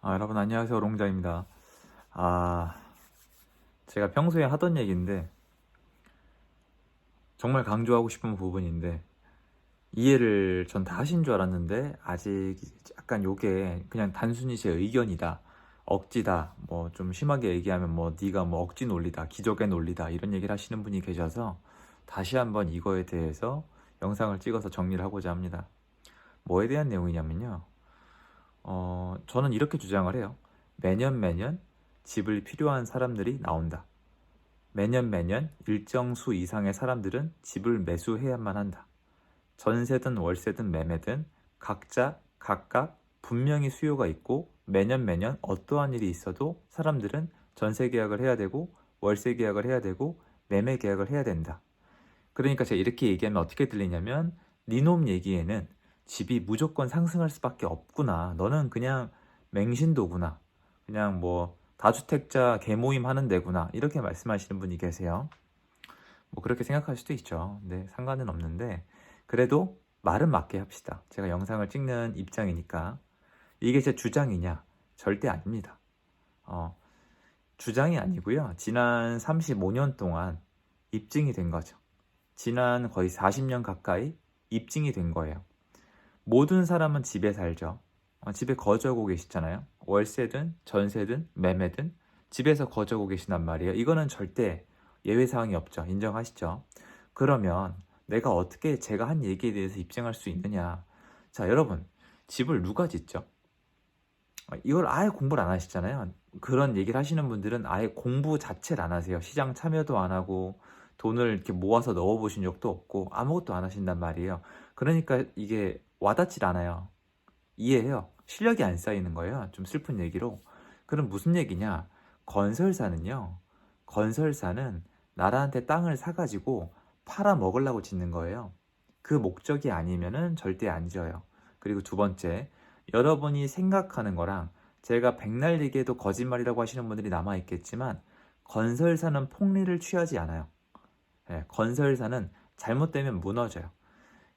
여러분 안녕하세요. 롱자입니다. 아, 제가 평소에 하던 얘기인데 정말 강조하고 싶은 부분인데 이해를 전 다 하신 줄 알았는데 아직 약간 요게 그냥 단순히 제 의견이다. 억지다. 뭐 좀 심하게 얘기하면 뭐 네가 뭐 억지 논리다. 기적의 논리다. 이런 얘기를 하시는 분이 계셔서 다시 한번 이거에 대해서 영상을 찍어서 정리를 하고자 합니다. 뭐에 대한 내용이냐면요. 저는 이렇게 주장을 해요. 매년 매년 집을 필요한 사람들이 나온다. 매년 매년 일정 수 이상의 사람들은 집을 매수해야만 한다. 전세든 월세든 매매든 각자 각각 분명히 수요가 있고 매년 매년 어떠한 일이 있어도 사람들은 전세 계약을 해야 되고 월세 계약을 해야 되고 매매 계약을 해야 된다. 그러니까 제가 이렇게 얘기하면 어떻게 들리냐면 니놈 얘기에는 집이 무조건 상승할 수밖에 없구나. 너는 그냥 맹신도구나. 그냥 뭐 다주택자 개모임 하는 데구나. 이렇게 말씀하시는 분이 계세요. 뭐 그렇게 생각할 수도 있죠. 근데 상관은 없는데 그래도 말은 맞게 합시다. 제가 영상을 찍는 입장이니까 이게 제 주장이냐? 절대 아닙니다. 어, 주장이 아니고요. 지난 35년 동안 입증이 된 거죠. 지난 거의 40년 가까이 입증이 된 거예요. 모든 사람은 집에 살죠. 집에 거주하고 계시잖아요. 월세든 전세든 매매든 집에서 거주하고 계신단 말이에요. 이거는 절대 예외 사항이 없죠. 인정하시죠? 그러면 내가 어떻게 제가 한 얘기에 대해서 입증할 수 있느냐? 자, 여러분, 집을 누가 짓죠? 이걸 아예 공부를 안 하시잖아요. 그런 얘기를 하시는 분들은 아예 공부 자체를 안 하세요. 시장 참여도 안 하고 돈을 이렇게 모아서 넣어보신 적도 없고 아무것도 안 하신단 말이에요. 그러니까 이게 와닿질 않아요. 이해해요. 실력이 안 쌓이는 거예요. 좀 슬픈 얘기로. 그럼 무슨 얘기냐? 건설사는요. 건설사는 나라한테 땅을 사가지고 팔아 먹으려고 짓는 거예요. 그 목적이 아니면은 절대 안 지어요. 그리고 두 번째, 여러분이 생각하는 거랑 제가 백날 얘기해도 거짓말이라고 하시는 분들이 남아있겠지만 건설사는 폭리를 취하지 않아요. 건설사는 잘못되면 무너져요.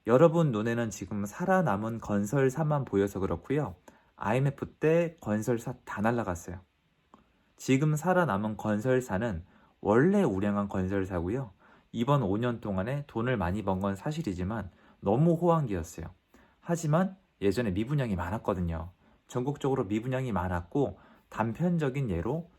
여러분 눈에는 지금 살아남은 건설사만 보여서 그렇고요. IMF 때 건설사 다 날라갔어요. 지금 살아남은 건설사는 원래 우량한 건설사고요. 이번 5년 동안에 돈을 많이 번 건 사실이지만 너무 호황기였어요. 하지만 예전에 미분양이 많았거든요. 전국적으로 미분양이 많았고 단편적인 예로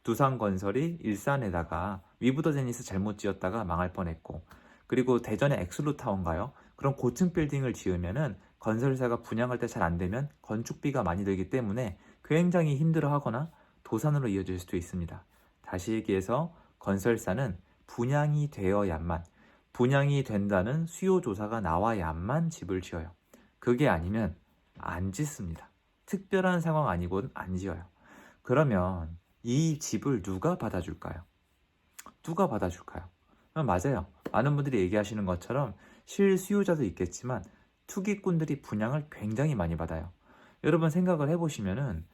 두산건설이 일산에다가 위브더 제니스 잘못 지었다가 망할 뻔했고 그리고 대전의 엑슬루타운가요? 그런 고층 빌딩을 지으면은 건설사가 분양할 때 잘 안 되면 건축비가 많이 들기 때문에 굉장히 힘들어하거나 도산으로 이어질 수도 있습니다. 다시 얘기해서 건설사는 분양이 되어야만 분양이 된다는 수요 조사가 나와야만 집을 지어요. 그게 아니면 안 짓습니다. 특별한 상황 아니고는 안 지어요. 그러면 이 집을 누가 받아줄까요? 누가 받아줄까요? 맞아요. 많은 분들이 얘기하시는 것처럼 실수요자도 있겠지만 투기꾼들이 분양을 굉장히 많이 받아요. 여러분 생각을 해보시면은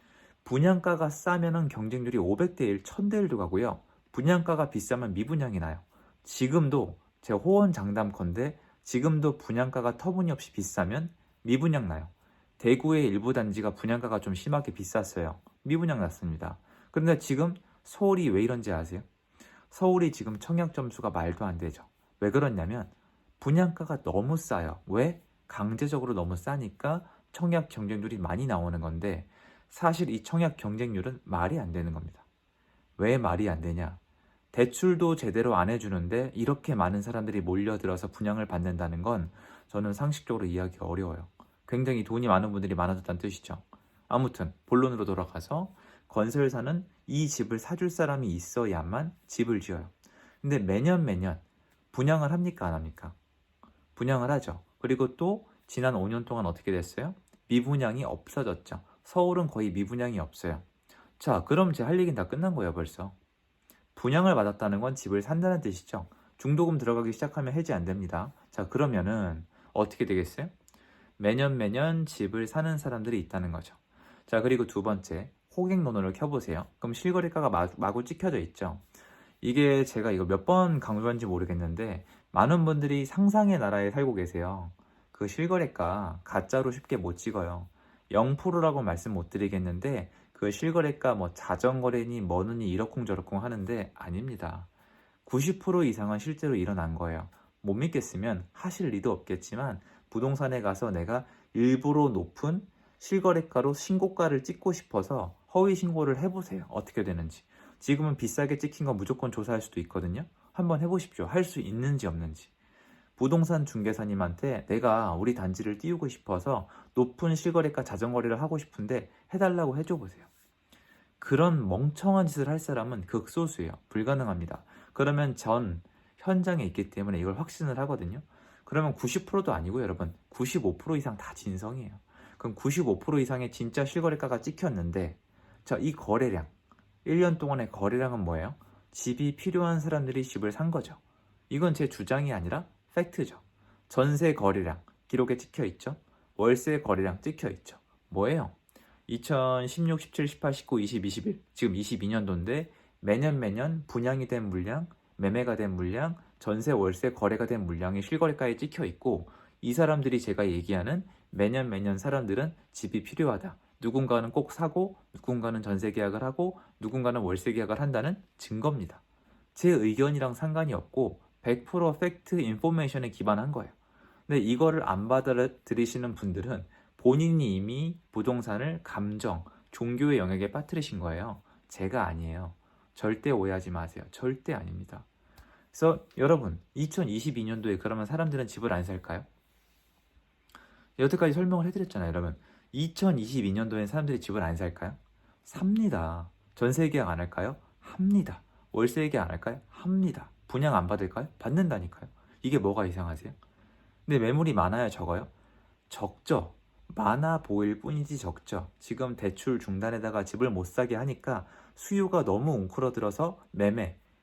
분양가가 싸면은 경쟁률이 500대 1, 1000대 1도 가고요. 분양가가 비싸면 미분양이 나요. 지금도 제 호언장담컨대 지금도 분양가가 터무니없이 비싸면 미분양 나요. 대구의 일부 단지가 분양가가 좀 심하게 비쌌어요. 미분양 났습니다. 그런데 지금 서울이 왜 이런지 아세요? 서울이 지금 청약 점수가 말도 안 되죠. 왜 그러냐면 분양가가 너무 싸요. 왜? 강제적으로 너무 싸니까 청약 경쟁률이 많이 나오는 건데 사실 이 청약 경쟁률은 말이 안 되는 겁니다. 왜 말이 안 되냐? 대출도 제대로 안 해주는데 이렇게 많은 사람들이 몰려들어서 분양을 받는다는 건 저는 상식적으로 이해하기가 어려워요. 굉장히 돈이 많은 분들이 많아졌다는 뜻이죠. 아무튼 본론으로 돌아가서 건설사는 이 집을 사줄 사람이 있어야만 집을 지어요. 근데 매년 매년 분양을 합니까 안 합니까? 분양을 하죠. 그리고 또 지난 5년 동안 어떻게 됐어요? 미분양이 없어졌죠. 서울은 거의 미분양이 없어요. 자, 그럼 제 할 얘기는 다 끝난 거예요, 벌써. 분양을 받았다는 건 집을 산다는 뜻이죠. 중도금 들어가기 시작하면 해지 안 됩니다. 자, 그러면은 어떻게 되겠어요? 매년 매년 집을 사는 사람들이 있다는 거죠. 자, 그리고 두 번째, 호갱노노를 켜보세요. 그럼 실거래가가 마구 찍혀져 있죠. 이게 제가 이거 몇 번 강조한지 모르겠는데 많은 분들이 상상의 나라에 살고 계세요. 그 실거래가 가짜로 쉽게 못 찍어요. 0%라고 말씀 못 드리겠는데 그 실거래가 뭐 자전거래니 뭐느니 이러쿵저러쿵 하는데 아닙니다. 90% 이상은 실제로 일어난 거예요. 못 믿겠으면 하실 리도 없겠지만 부동산에 가서 내가 일부러 높은 실거래가로 신고가를 찍고 싶어서 허위 신고를 해보세요. 어떻게 되는지. 지금은 비싸게 찍힌 거 무조건 조사할 수도 있거든요. 한번 해보십시오. 할 수 있는지 없는지. 부동산 중개사님한테 내가 우리 단지를 띄우고 싶어서 높은 실거래가 자전거래를 하고 싶은데 해달라고 해줘 보세요. 그런 멍청한 짓을 할 사람은 극소수예요. 불가능합니다. 그러면 전 현장에 있기 때문에 이걸 확신을 하거든요. 그러면 90%도 아니고 여러분 95% 이상 다 진성이에요. 그럼 95% 이상의 진짜 실거래가가 찍혔는데 자, 이 거래량 1년 동안의 거래량은 뭐예요? 집이 필요한 사람들이 집을 산 거죠. 이건 제 주장이 아니라 팩트죠. 전세 거래량 기록에 찍혀 있죠. 월세 거래량 찍혀 있죠. 뭐예요? 2016, 17, 18, 19, 20, 21 지금 22년도인데 매년 분양이 된 물량, 매매가 된 물량, 전세, 월세 거래가 된 물량이 실거래가에 찍혀 있고 이 사람들이 제가 얘기하는 매년 사람들은 집이 필요하다. 누군가는 꼭 사고 누군가는 전세 계약을 하고 누군가는 월세 계약을 한다는 증거입니다. 제 의견이랑 상관이 없고 100% 팩트 인포메이션에 기반한 거예요. 근데 이거를 안 받아들이시는 분들은 본인이 이미 부동산을 감정, 종교의 영역에 빠뜨리신 거예요. 제가 아니에요. 절대 오해하지 마세요. 절대 아닙니다. 그래서 여러분 2022년도에 그러면 사람들은 집을 안 살까요? 여태까지 설명을 해드렸잖아요. 여러분 2022년도엔 사람들이 집을 안 살까요? 삽니다. 전세 계약 안 할까요? 합니다. 월세 계약 안 할까요? 합니다. 분양 안 받을까요? 받는다니까요. 이게 뭐가 이상하세요? 근데 매물이 많아요, 적어요? 적죠. 많아 보일 뿐이지 적죠. 지금 대출 중단에다가 집을 못 사게 하니까 수요가 너무 웅크러들어서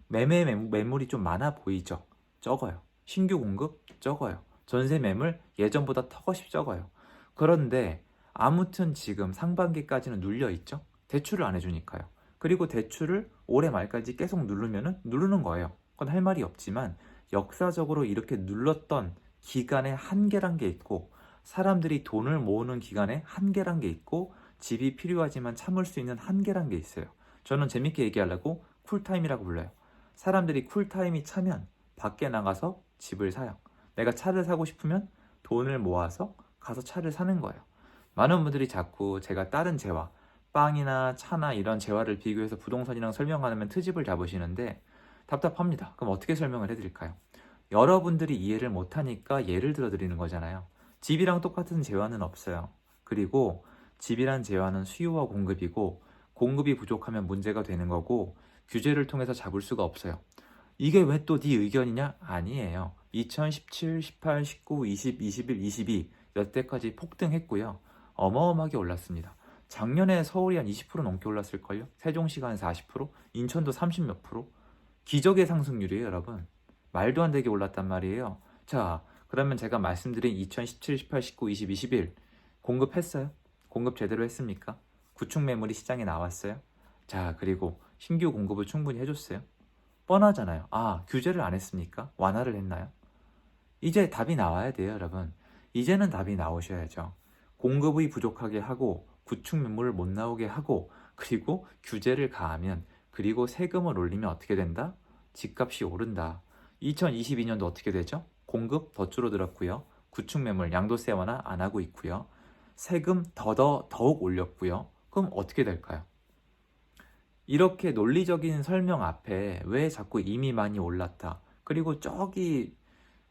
매물이 좀 많아 보이죠. 적어요. 신규 공급 적어요. 전세 매물 예전보다 턱없이 적어요. 그런데 아무튼 지금 상반기까지는 눌려 있죠. 대출을 안 해주니까요. 그리고 대출을 올해 말까지 계속 누르는 거예요. 그건 할 말이 없지만 역사적으로 이렇게 눌렀던 기간에 한계란 게 있고 사람들이 돈을 모으는 기간에 한계란 게 있고 집이 필요하지만 참을 수 있는 한계란 게 있어요. 저는 재밌게 얘기하려고 쿨타임이라고 불러요. 사람들이 쿨타임이 차면 밖에 나가서 집을 사요. 내가 차를 사고 싶으면 돈을 모아서 가서 차를 사는 거예요. 많은 분들이 자꾸 제가 다른 재화, 빵이나 차나 이런 재화를 비교해서 부동산이랑 설명하면 트집을 잡으시는데 답답합니다. 그럼 어떻게 설명을 해드릴까요? 여러분들이 이해를 못하니까 예를 들어 드리는 거잖아요. 집이랑 똑같은 재화는 없어요. 그리고 집이란 재화는 수요와 공급이고 공급이 부족하면 문제가 되는 거고 규제를 통해서 잡을 수가 없어요. 이게 왜 또 네 의견이냐? 아니에요. 2017, 18, 19, 20, 21, 22 여태까지 폭등했고요. 어마어마하게 올랐습니다. 작년에 서울이 한 20% 넘게 올랐을걸요? 세종시가 한 40%? 인천도 30 몇 프로? 기적의 상승률이에요, 여러분. 말도 안 되게 올랐단 말이에요. 자, 그러면 제가 말씀드린 2017, 18, 19, 20, 21 공급했어요? 공급 제대로 했습니까? 구축 매물이 시장에 나왔어요? 자, 그리고 신규 공급을 충분히 해줬어요? 뻔하잖아요. 아, 규제를 안 했습니까? 완화를 했나요? 이제 답이 나와야 돼요, 여러분. 이제는 답이 나오셔야죠. 공급이 부족하게 하고 구축 매물을 못 나오게 하고 그리고 규제를 가하면 그리고 세금을 올리면 어떻게 된다? 집값이 오른다. 2022년도 어떻게 되죠? 공급 더 줄어들었고요. 구축 매물 양도세 완화 안 하고 있고요. 세금 더욱 올렸고요. 그럼 어떻게 될까요? 이렇게 논리적인 설명 앞에 왜 자꾸 이미 많이 올랐다. 그리고 저기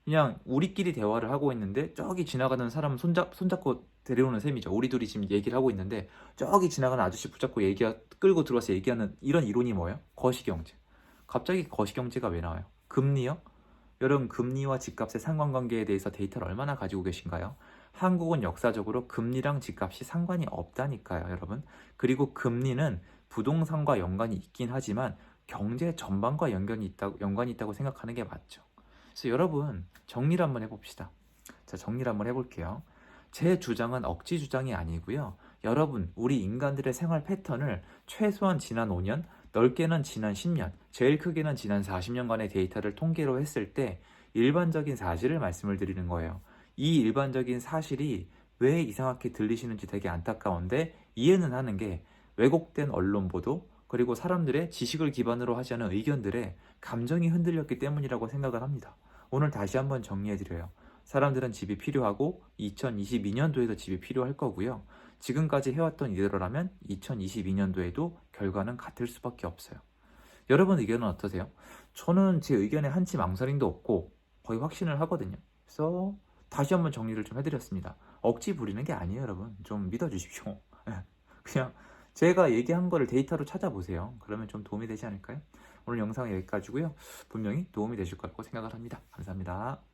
그냥 우리끼리 대화를 하고 있는데 저기 지나가는 사람 손잡고 데려오는 셈이죠. 우리 둘이 지금 얘기를 하고 있는데 저기 지나가는 아저씨 붙잡고 끌고 들어와서 얘기하는 이런 이론이 뭐예요? 거시경제. 갑자기 거시경제가 왜 나와요? 금리요? 여러분 금리와 집값의 상관관계에 대해서 데이터를 얼마나 가지고 계신가요? 한국은 역사적으로 금리랑 집값이 상관이 없다니까요, 여러분. 그리고 금리는 부동산과 연관이 있긴 하지만 경제 전반과 연관이 있다고 생각하는 게 맞죠. 그래서 여러분 정리를 한번 해봅시다. 자, 정리를 한번 해볼게요. 제 주장은 억지 주장이 아니고요. 여러분 우리 인간들의 생활 패턴을 최소한 지난 5년, 넓게는 지난 10년, 제일 크게는 지난 40년간의 데이터를 통계로 했을 때 일반적인 사실을 말씀을 드리는 거예요. 이 일반적인 사실이 왜 이상하게 들리시는지 되게 안타까운데 이해는 하는 게 왜곡된 언론 보도 그리고 사람들의 지식을 기반으로 하지 않은 의견들에 감정이 흔들렸기 때문이라고 생각을 합니다. 오늘 다시 한번 정리해드려요. 사람들은 집이 필요하고 2022년도에도 집이 필요할 거고요. 지금까지 해왔던 이대로라면 2022년도에도 결과는 같을 수밖에 없어요. 여러분 의견은 어떠세요? 저는 제 의견에 한치 망설임도 없고 거의 확신을 하거든요. 그래서 다시 한번 정리를 좀 해드렸습니다. 억지 부리는 게 아니에요, 여러분. 좀 믿어주십시오. 그냥 제가 얘기한 거를 데이터로 찾아보세요. 그러면 좀 도움이 되지 않을까요? 오늘 영상은 여기까지고요. 분명히 도움이 되실 거라고 생각을 합니다. 감사합니다.